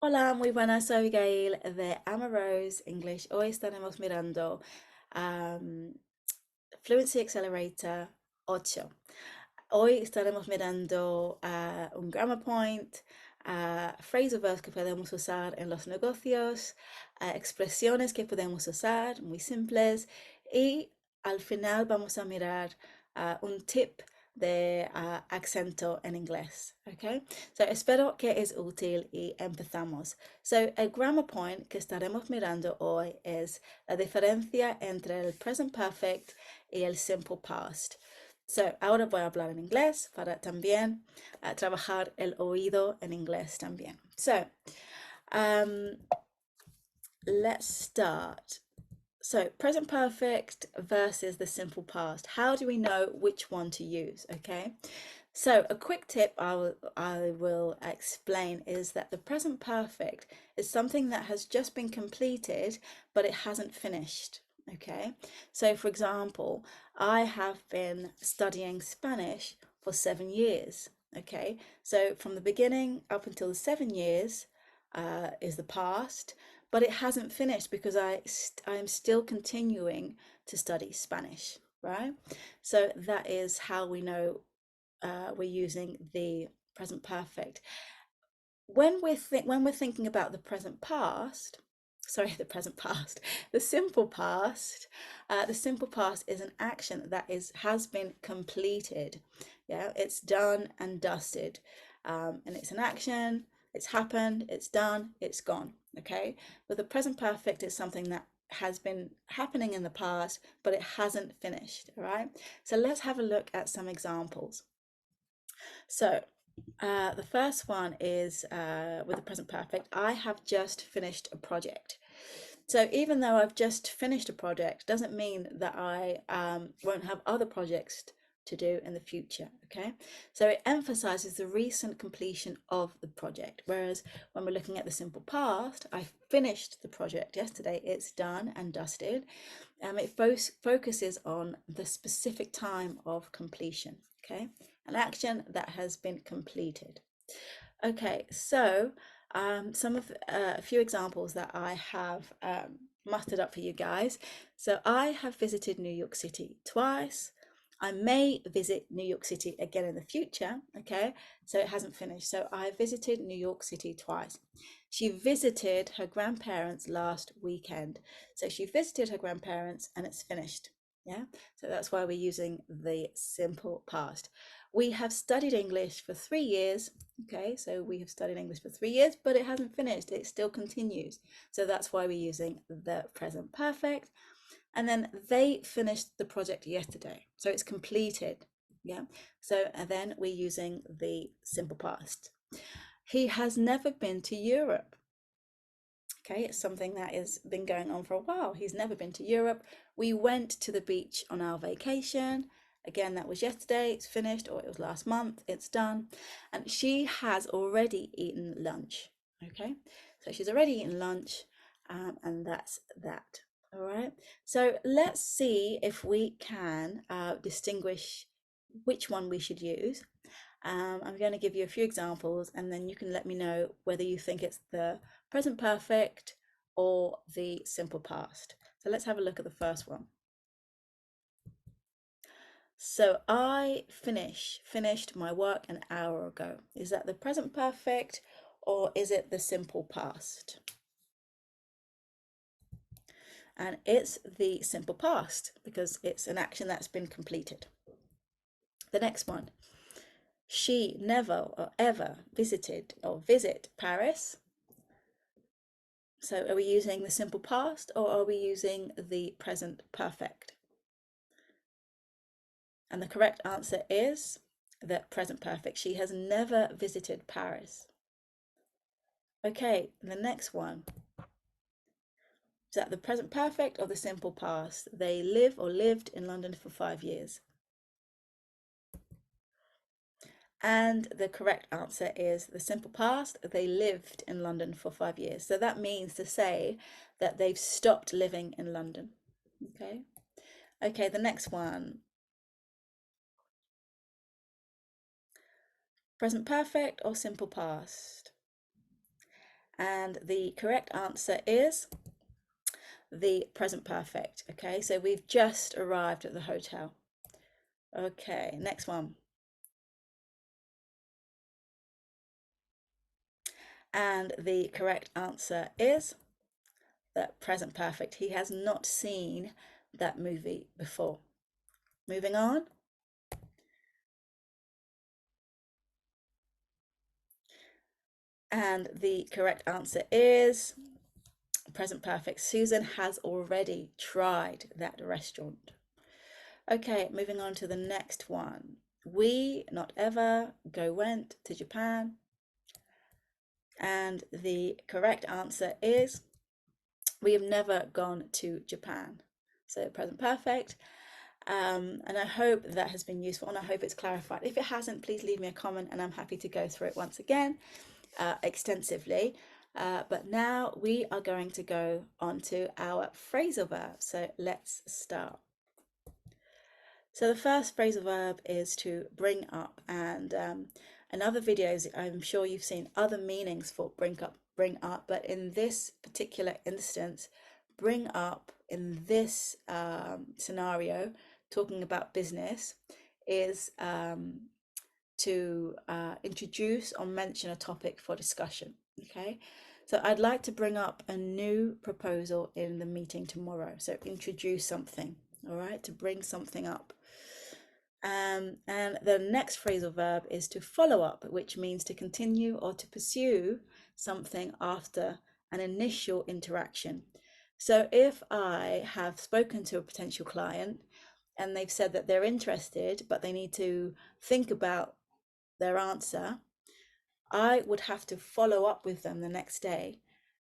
Hola, muy buenas, soy Abigail de Rose English. Hoy estaremos mirando um, Fluency Accelerator 8. Hoy estaremos mirando un grammar point, phrasal verbs que podemos usar en los negocios, expresiones que podemos usar, muy simples, y al final vamos a mirar un tip de acento en inglés. Okay, so espero que es útil y empezamos. So el grammar point que estaremos mirando hoy es la diferencia entre el present perfect y el simple past. So, ahora voy a hablar en inglés para también trabajar el oído en inglés también. So, um, let's start. So, present perfect versus the simple past. How do we know which one to use? Okay. So, a quick tip I will explain is that the present perfect is something that has just been completed, but it hasn't finished. Okay. So, for example, I have been studying Spanish for 7 years. Okay. So, from the beginning up until the 7 years is the past, but it hasn't finished because I'm still continuing to study Spanish, right? So that is how we know we're using the present perfect. When we're thinking about the present past, sorry, the present past, the simple past, the simple past is an action that has been completed. Yeah, it's done and dusted, and it's an action. It's happened. It's done. It's gone. Okay, but the present perfect is something that has been happening in the past, but it hasn't finished. All right. So let's have a look at some examples. So the first one is with the present perfect. I have just finished a project. So even though I've just finished a project, doesn't mean that I won't have other projects to do in the future. Okay, so it emphasizes the recent completion of the project. Whereas when we're looking at the simple past, I finished the project yesterday. It's done and dusted. It focuses on the specific time of completion. Okay, an action that has been completed. Okay, so a few examples that I have mustered up for you guys. So I have visited New York City twice. I may visit New York City again in the future. Okay, so it hasn't finished. So I visited New York City twice. She visited her grandparents last weekend. So she visited her grandparents and it's finished. Yeah, so that's why we're using the simple past. We have studied English for 3 years. Okay, so we have studied English for 3 years, but it hasn't finished. It still continues. So that's why we're using the present perfect. And then they finished the project yesterday. So it's completed. Yeah. So and then we're using the simple past. He has never been to Europe. Okay, it's something that has been going on for a while. He's never been to Europe. We went to the beach on our vacation. Again, that was yesterday, it's finished, or it was last month, it's done. And she has already eaten lunch. Okay, so she's already eaten lunch, and that's that. All right, so let's see if we can distinguish which one we should use. I'm going to give you a few examples and then you can let me know whether you think it's the present perfect or the simple past. So let's have a look at the first one. So I finished my work an hour ago. Is that the present perfect or is it the simple past? And it's the simple past because it's an action that's been completed. The next one. She never or ever visited or visit Paris. So are we using the simple past or are we using the present perfect? And the correct answer is the present perfect. She has never visited Paris. Okay, the next one. Is that the present perfect or the simple past? They live or lived in London for 5 years. And the correct answer is the simple past. They lived in London for 5 years. So that means to say that they've stopped living in London. Okay. Okay, the next one. Present perfect or simple past? And the correct answer is the present perfect. Okay, so we've just arrived at the hotel. Okay, next one. And the correct answer is the present perfect. He has not seen that movie before. Moving on. And the correct answer is present perfect. Susan has already tried that restaurant. Okay, moving on to the next one. We, not ever, went to Japan. And the correct answer is we have never gone to Japan. So present perfect. And I hope that has been useful and I hope it's clarified. If it hasn't, please leave me a comment and I'm happy to go through it once again extensively. But now we are going to go on to our phrasal verb. So let's start. So the first phrasal verb is to bring up, and in other videos I'm sure you've seen other meanings for bring up, but in this particular instance, bring up in this scenario, talking about business, is to introduce or mention a topic for discussion. Okay, so I'd like to bring up a new proposal in the meeting tomorrow. So introduce something, all right, to bring something up. And the next phrasal verb is to follow up, which means to continue or to pursue something after an initial interaction. So if I have spoken to a potential client and they've said that they're interested, but they need to think about their answer, I would have to follow up with them the next day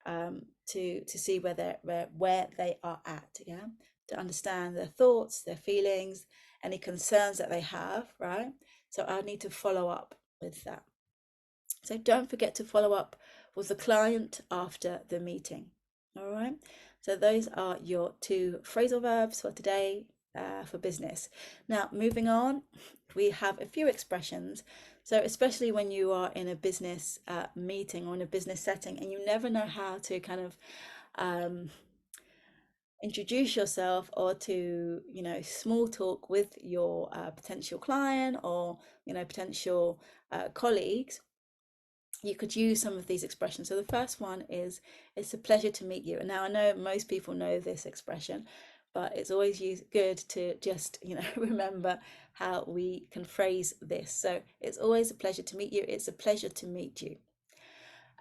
to see where they are at, yeah, to understand their thoughts, their feelings, any concerns that they have, right? So I need to follow up with that. So don't forget to follow up with the client after the meeting. All right. So those are your two phrasal verbs for today for business. Now, moving on, we have a few expressions. So especially when you are in a business meeting or in a business setting and you never know how to kind of introduce yourself or to, small talk with your potential client or, potential colleagues, you could use some of these expressions. So the first one is, it's a pleasure to meet you. And now I know most people know this expression, but it's always good to just, remember how we can phrase this. So it's always a pleasure to meet you. It's a pleasure to meet you.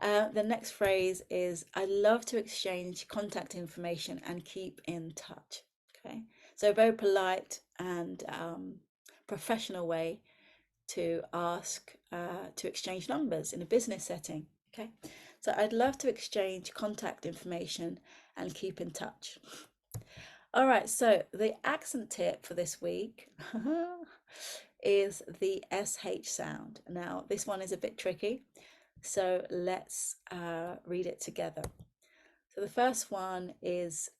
The next phrase is, I love to exchange contact information and keep in touch. Okay, so a very polite and professional way to ask to exchange numbers in a business setting. Okay, so I'd love to exchange contact information and keep in touch. All right, so the accent tip for this week is the SH sound. Now, this one is a bit tricky, so let's read it together. So the first one is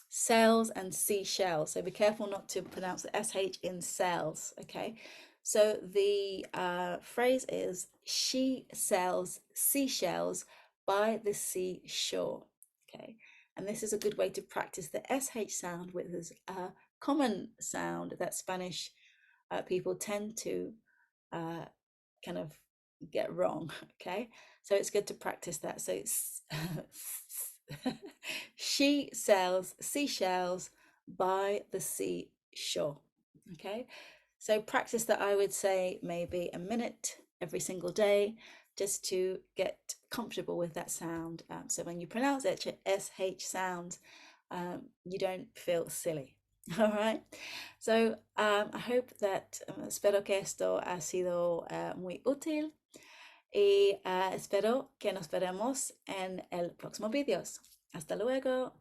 cells and seashells. So be careful not to pronounce the SH in cells, okay? So the phrase is, she sells seashells by the seashore, okay? And this is a good way to practice the SH sound, which is a common sound that Spanish people tend to kind of get wrong, okay? So it's good to practice that. So it's she sells seashells by the seashore, okay? So practice that, I would say maybe a minute every single day, just to get comfortable with that sound. So when you pronounce it, SH sounds, you don't feel silly. All right. So I hope that, espero que esto ha sido muy útil y espero que nos veremos en el próximo vídeo. Hasta luego.